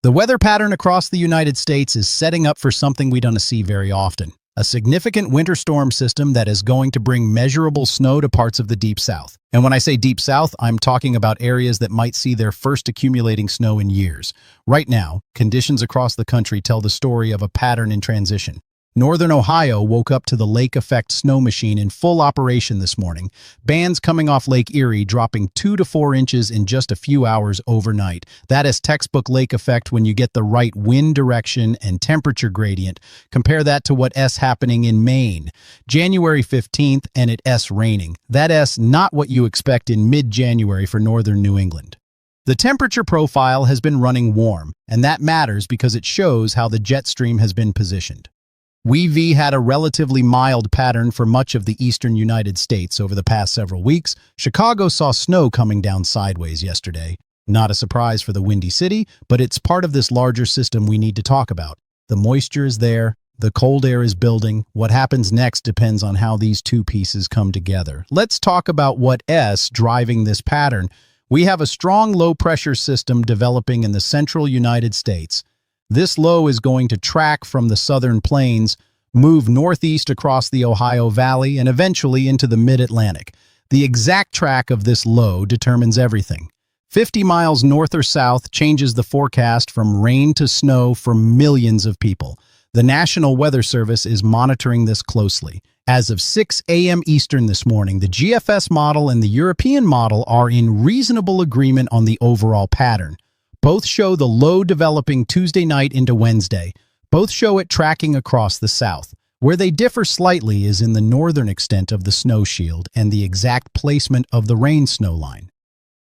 The weather pattern across the United States is setting up for something we don't see very often. A significant winter storm system that is going to bring measurable snow to parts of the Deep South. And when I say Deep South, I'm talking about areas that might see their first accumulating snow in years. Right now, conditions across the country tell the story of a pattern in transition. Northern Ohio woke up to the lake effect snow machine in full operation this morning. Bands coming off Lake Erie dropping 2 to 4 inches in just a few hours overnight. That is textbook lake effect when you get the right wind direction and temperature gradient. Compare that to what's happening in Maine. January 15th and it's raining. That's not what you expect in mid-January for northern New England. The temperature profile has been running warm, and that matters because it shows how the jet stream has been positioned. We've had a relatively mild pattern for much of the eastern United States over the past several weeks. Chicago saw snow coming down sideways yesterday. Not a surprise for the Windy City, but it's part of this larger system we need to talk about. The moisture is there, the cold air is building. What happens next depends on how these two pieces come together. Let's talk about what's driving this pattern. We have a strong low-pressure system developing in the central United States. This low is going to track from the southern plains, move northeast across the Ohio Valley, and eventually into the mid-Atlantic. The exact track of this low determines everything. 50 miles north or south changes the forecast from rain to snow for millions of people. The National Weather Service is monitoring this closely. As of 6 a.m. Eastern this morning, the GFS model and the European model are in reasonable agreement on the overall pattern. Both show the low developing Tuesday night into Wednesday. Both show it tracking across the south. Where they differ slightly is in the northern extent of the snow shield and the exact placement of the rain snow line.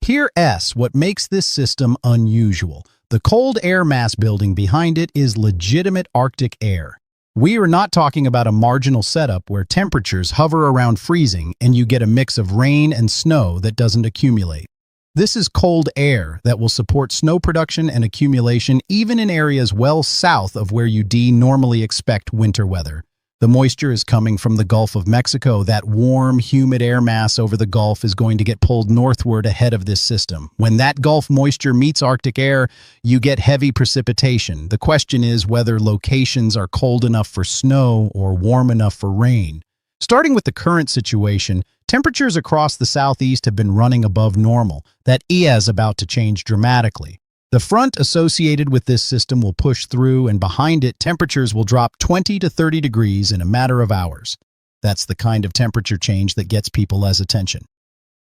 Here's what makes this system unusual. The cold air mass building behind it is legitimate Arctic air. We are not talking about a marginal setup where temperatures hover around freezing and you get a mix of rain and snow that doesn't accumulate. This is cold air that will support snow production and accumulation even in areas well south of where you normally expect winter weather. The moisture is coming from the Gulf of Mexico. That warm, humid air mass over the Gulf is going to get pulled northward ahead of this system. When that Gulf moisture meets Arctic air, you get heavy precipitation. The question is whether locations are cold enough for snow or warm enough for rain. Starting with the current situation, temperatures across the southeast have been running above normal. That is about to change dramatically. The front associated with this system will push through, and behind it, temperatures will drop 20 to 30 degrees in a matter of hours. That's the kind of temperature change that gets people's attention.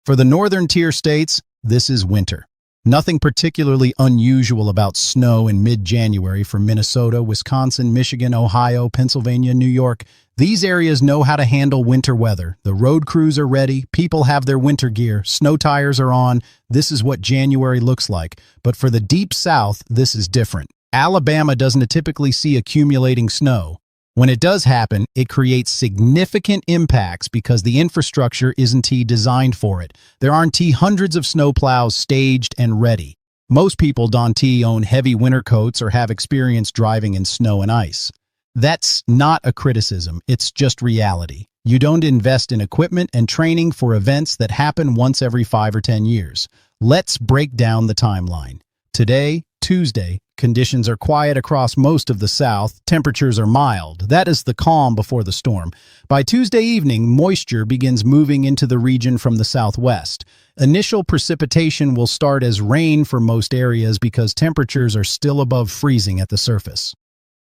For the northern tier states, this is winter. Nothing particularly unusual about snow in mid-January for Minnesota, Wisconsin, Michigan, Ohio, Pennsylvania, New York. These areas know how to handle winter weather. The road crews are ready, people have their winter gear, snow tires are on. This is what January looks like. But for the Deep South, this is different. Alabama doesn't typically see accumulating snow. When it does happen, it creates significant impacts because the infrastructure isn't designed for it. There aren't hundreds of snowplows staged and ready. Most people don't own heavy winter coats or have experience driving in snow and ice. That's not a criticism, it's just reality. You don't invest in equipment and training for events that happen once every 5 or 10 years. Let's break down the timeline. Today, Tuesday, conditions are quiet across most of the South. Temperatures are mild. That is the calm before the storm. By Tuesday evening, moisture begins moving into the region from the southwest. Initial precipitation will start as rain for most areas because temperatures are still above freezing at the surface.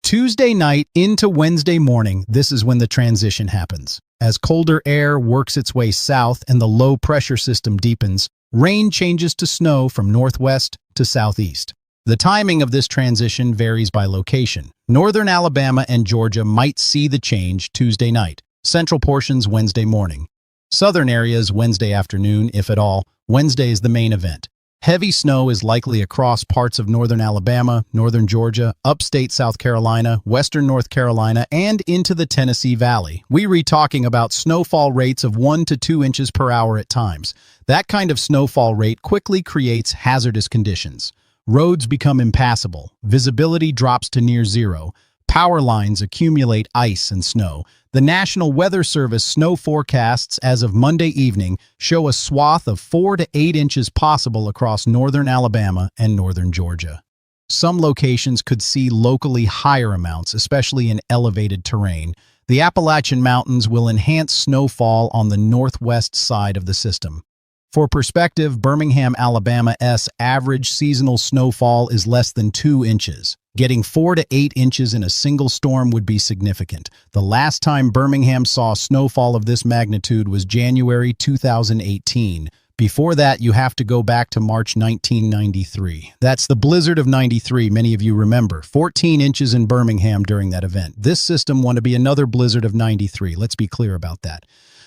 Tuesday night into Wednesday morning, this is when the transition happens. As colder air works its way south and the low-pressure system deepens, rain changes to snow from northwest to southeast. The timing of this transition varies by location. Northern Alabama and Georgia might see the change Tuesday night. Central portions Wednesday morning. Southern areas Wednesday afternoon, if at all. Wednesday is the main event. Heavy snow is likely across parts of northern Alabama, northern Georgia, upstate South Carolina, western North Carolina, and into the Tennessee Valley. We're talking about snowfall rates of 1 to 2 inches per hour at times. That kind of snowfall rate quickly creates hazardous conditions. Roads become impassable. Visibility drops to near zero. Power lines accumulate ice and snow. The National Weather Service snow forecasts as of Monday evening show a swath of 4 to 8 inches possible across northern Alabama and northern Georgia. Some locations could see locally higher amounts, especially in elevated terrain. The Appalachian Mountains will enhance snowfall on the northwest side of the system. For perspective, Birmingham, Alabama's average seasonal snowfall is less than 2 inches. Getting 4 to 8 inches in a single storm would be significant. The last time Birmingham saw snowfall of this magnitude was January 2018. Before that, you have to go back to March 1993. That's the blizzard of '93, many of you remember. 14 inches in Birmingham during that event. This system wanted to be another blizzard of '93. Let's be clear about that.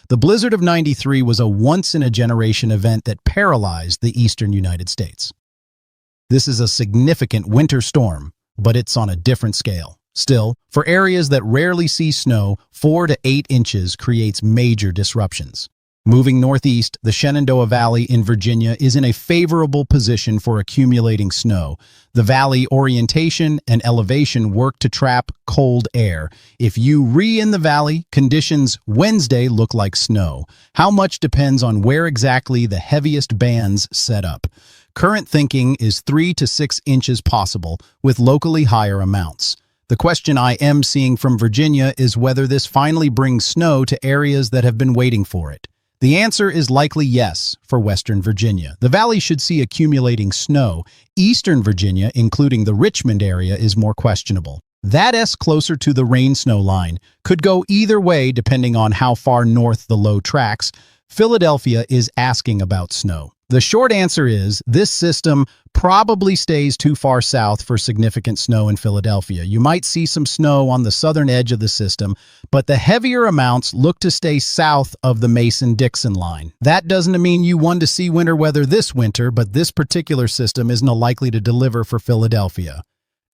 The blizzard of '93 was a once-in-a-generation event that paralyzed the eastern United States. This is a significant winter storm, but it's on a different scale. Still, for areas that rarely see snow, 4 to 8 inches creates major disruptions. Moving northeast, the Shenandoah Valley in Virginia is in a favorable position for accumulating snow. The valley orientation and elevation work to trap cold air. If you in the valley, conditions Wednesday look like snow. How much depends on where exactly the heaviest bands set up. Current thinking is 3 to 6 inches possible, with locally higher amounts. The question I am seeing from Virginia is whether this finally brings snow to areas that have been waiting for it. The answer is likely yes for Western Virginia. The valley should see accumulating snow. Eastern Virginia, including the Richmond area, is more questionable. That's closer to the rain-snow line. Could go either way depending on how far north the low tracks. Philadelphia is asking about snow. The short answer is this system probably stays too far south for significant snow in Philadelphia. You might see some snow on the southern edge of the system, but the heavier amounts look to stay south of the Mason-Dixon line. That doesn't mean you want to see winter weather this winter, but this particular system isn't likely to deliver for Philadelphia.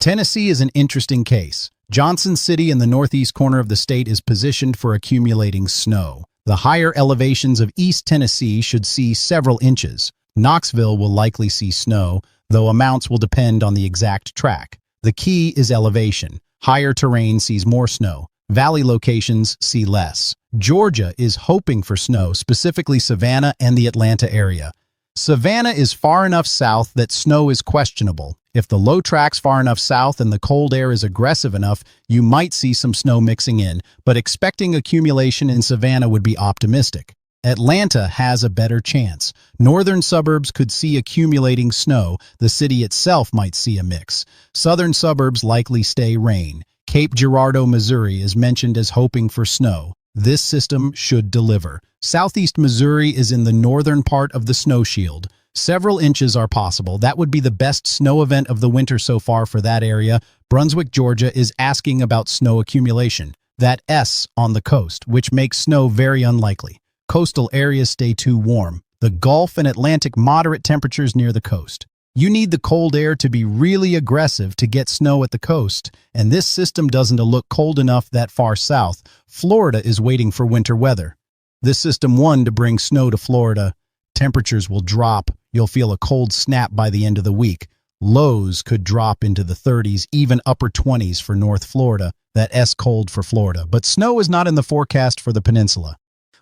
Tennessee is an interesting case. Johnson City in the northeast corner of the state is positioned for accumulating snow. The higher elevations of East Tennessee should see several inches. Knoxville will likely see snow, though amounts will depend on the exact track. The key is elevation. Higher terrain sees more snow. Valley locations see less. Georgia is hoping for snow, specifically Savannah and the Atlanta area. Savannah is far enough south that snow is questionable. If the low track's far enough south and the cold air is aggressive enough, you might see some snow mixing in, but expecting accumulation in Savannah would be optimistic. Atlanta has a better chance. Northern suburbs could see accumulating snow. The city itself might see a mix. Southern suburbs likely stay rain. Cape Girardeau, Missouri is mentioned as hoping for snow. This system should deliver. Southeast Missouri is in the northern part of the snow shield. Several inches are possible. That would be the best snow event of the winter so far for that area. Brunswick, Georgia is asking about snow accumulation. That S on the coast, which makes snow very unlikely. Coastal areas stay too warm. The Gulf and Atlantic moderate temperatures near the coast. You need the cold air to be really aggressive to get snow at the coast, and this system doesn't look cold enough that far south. Florida is waiting for winter weather. This system won to bring snow to Florida. Temperatures will drop. You'll feel a cold snap by the end of the week. Lows could drop into the 30s, even upper 20s for North Florida. That S cold for Florida. But snow is not in the forecast for the peninsula.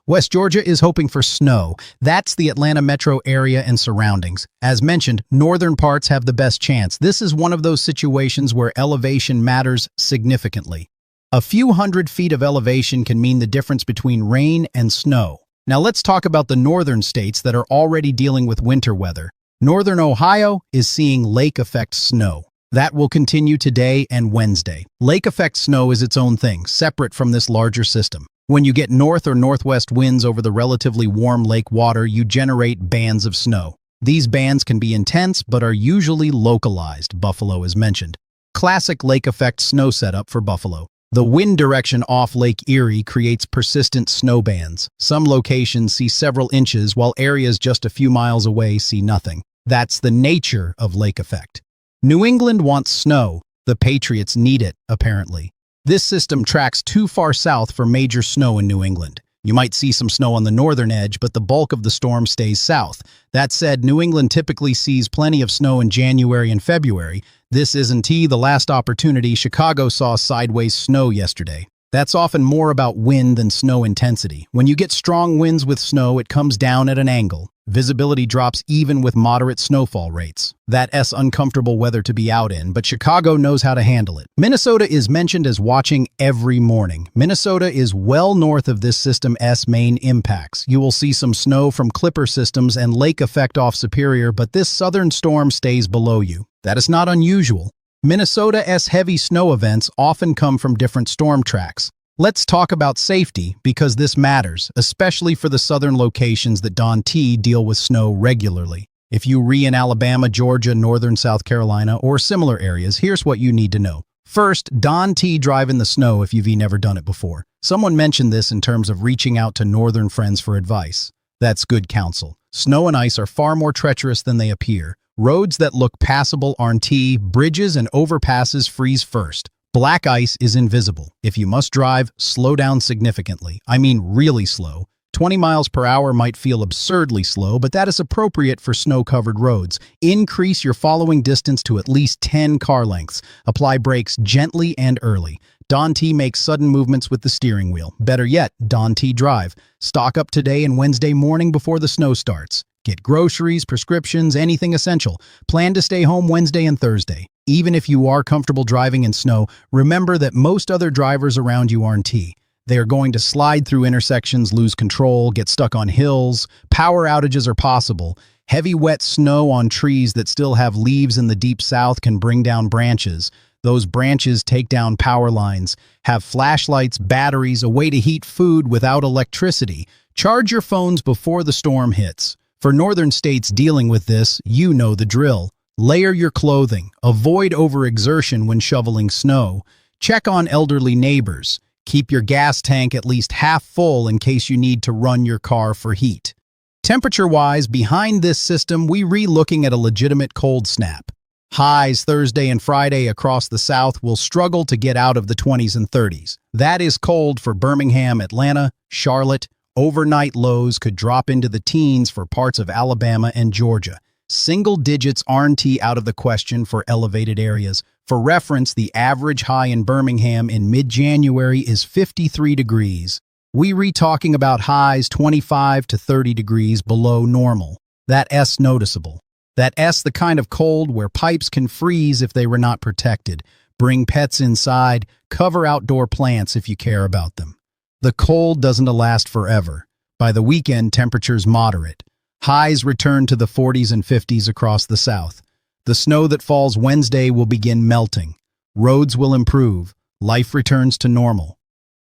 West Georgia is hoping for snow. That's the Atlanta metro area and surroundings. As mentioned, northern parts have the best chance. This is one of those situations where elevation matters significantly. A few hundred feet of elevation can mean the difference between rain and snow. Now let's talk about the northern states that are already dealing with winter weather. Northern Ohio is seeing lake effect snow. That will continue today and Wednesday. Lake effect snow is its own thing, separate from this larger system. When you get north or northwest winds over the relatively warm lake water, you generate bands of snow. These bands can be intense but are usually localized. Buffalo is mentioned. Classic lake effect snow setup for Buffalo. The wind direction off Lake Erie creates persistent snow bands. Some locations see several inches, while areas just a few miles away see nothing. That's the nature of lake effect. New England wants snow. The Patriots need it, apparently. This system tracks too far south for major snow in New England. You might see some snow on the northern edge, but the bulk of the storm stays south. That said, New England typically sees plenty of snow in January and February. This isn't the last opportunity. Chicago saw sideways snow yesterday. That's often more about wind than snow intensity. When you get strong winds with snow, it comes down at an angle. Visibility drops even with moderate snowfall rates. That's uncomfortable weather to be out in, but Chicago knows how to handle it. Minnesota is mentioned as watching every morning. Minnesota is well north of this system's main impacts. You will see some snow from Clipper systems and lake effect off Superior, but this southern storm stays below you. That is not unusual. Minnesota's heavy snow events often come from different storm tracks. Let's talk about safety because this matters, especially for the southern locations that deal with snow regularly. If you in Alabama, Georgia, northern South Carolina, or similar areas, here's what you need to know. First, drive in the snow if you've never done it before. Someone mentioned this in terms of reaching out to northern friends for advice. That's good counsel. Snow and ice are far more treacherous than they appear. Roads that look passable aren't. Bridges and overpasses freeze first. Black ice is invisible. If you must drive, slow down significantly. I mean really slow. 20 miles per hour might feel absurdly slow, but that is appropriate for snow-covered roads. Increase your following distance to at least 10 car lengths. Apply brakes gently and early. Makes sudden movements with the steering wheel. Better yet, drive. Stock up today and Wednesday morning before the snow starts. Get groceries, prescriptions, anything essential. Plan to stay home Wednesday and Thursday. Even if you are comfortable driving in snow, remember that most other drivers around you aren't. They are going to slide through intersections, lose control, get stuck on hills. Power outages are possible. Heavy wet snow on trees that still have leaves in the deep south can bring down branches. Those branches take down power lines, have flashlights, batteries, a way to heat food without electricity. Charge your phones before the storm hits. For northern states dealing with this, you know the drill. Layer your clothing. Avoid overexertion when shoveling snow. Check on elderly neighbors. Keep your gas tank at least half full in case you need to run your car for heat. Temperature-wise, behind this system, we're looking at a legitimate cold snap. Highs Thursday and Friday across the South will struggle to get out of the 20s and 30s. That is cold for Birmingham, Atlanta, Charlotte. Overnight lows could drop into the teens for parts of Alabama and Georgia. Single digits aren't out of the question for elevated areas. For reference, the average high in Birmingham in mid-January is 53 degrees. We're talking about highs 25 to 30 degrees below normal. That's noticeable. That's the kind of cold where pipes can freeze if they were not protected. Bring pets inside, cover outdoor plants if you care about them. The cold doesn't last forever. By the weekend, temperatures moderate. Highs return to the 40s and 50s across the South. The snow that falls Wednesday will begin melting. Roads will improve. Life returns to normal.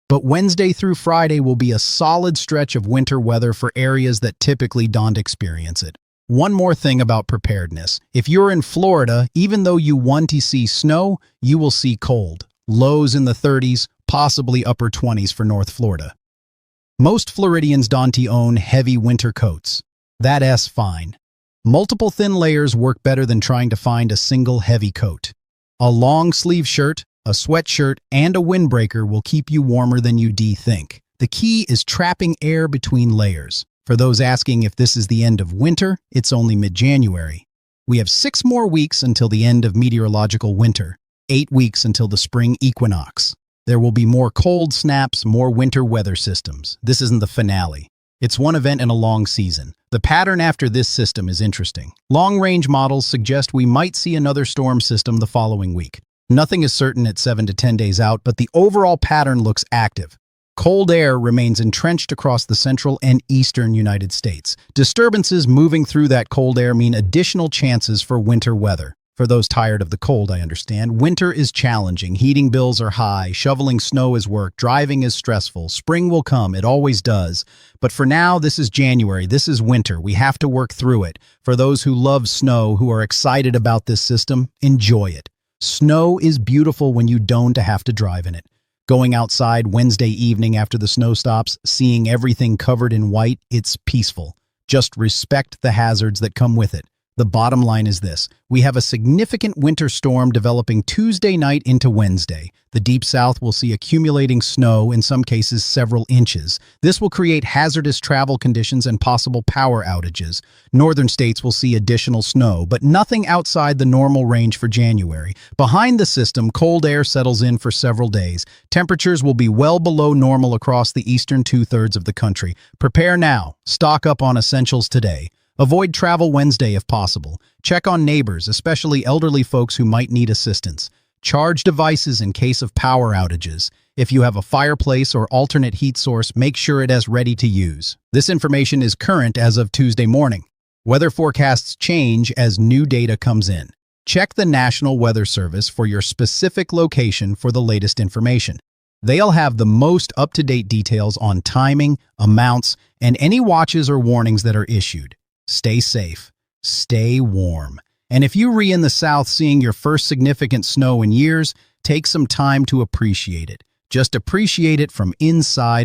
But Wednesday through Friday will be a solid stretch of winter weather for areas that typically don't experience it. One more thing about preparedness. If you're in Florida, even though you want to see snow, you will see cold. Lows in the 30s, possibly upper 20s for North Florida. Most Floridians don't own heavy winter coats. That's fine. Multiple thin layers work better than trying to find a single heavy coat. A long-sleeve shirt, a sweatshirt, and a windbreaker will keep you warmer than you think. The key is trapping air between layers. For those asking if this is the end of winter, it's only mid-January. We have 6 more weeks until the end of meteorological winter, 8 weeks until the spring equinox. There will be more cold snaps, more winter weather systems. This isn't the finale. It's one event in a long season. The pattern after this system is interesting. Long-range models suggest we might see another storm system the following week. Nothing is certain at 7 to 10 days out, but the overall pattern looks active. Cold air remains entrenched across the central and eastern United States. Disturbances moving through that cold air mean additional chances for winter weather. For those tired of the cold, I understand. Winter is challenging. Heating bills are high. Shoveling snow is work. Driving is stressful. Spring will come. It always does. But for now, this is January. This is winter. We have to work through it. For those who love snow, who are excited about this system, enjoy it. Snow is beautiful when you don't have to drive in it. Going outside Wednesday evening after the snow stops, seeing everything covered in white, it's peaceful. Just respect the hazards that come with it. The bottom line is this. We have a significant winter storm developing Tuesday night into Wednesday. The Deep South will see accumulating snow, in some cases several inches. This will create hazardous travel conditions and possible power outages. Northern states will see additional snow, but nothing outside the normal range for January. Behind the system, cold air settles in for several days. Temperatures will be well below normal across the eastern two-thirds of the country. Prepare now. Stock up on essentials today. Avoid travel Wednesday if possible. Check on neighbors, especially elderly folks who might need assistance. Charge devices in case of power outages. If you have a fireplace or alternate heat source, make sure it is ready to use. This information is current as of Tuesday morning. Weather forecasts change as new data comes in. Check the National Weather Service for your specific location for the latest information. They'll have the most up-to-date details on timing, amounts, and any watches or warnings that are issued. Stay safe, stay warm. And if you're in the South seeing your first significant snow in years, take some time to appreciate it. Just appreciate it from inside.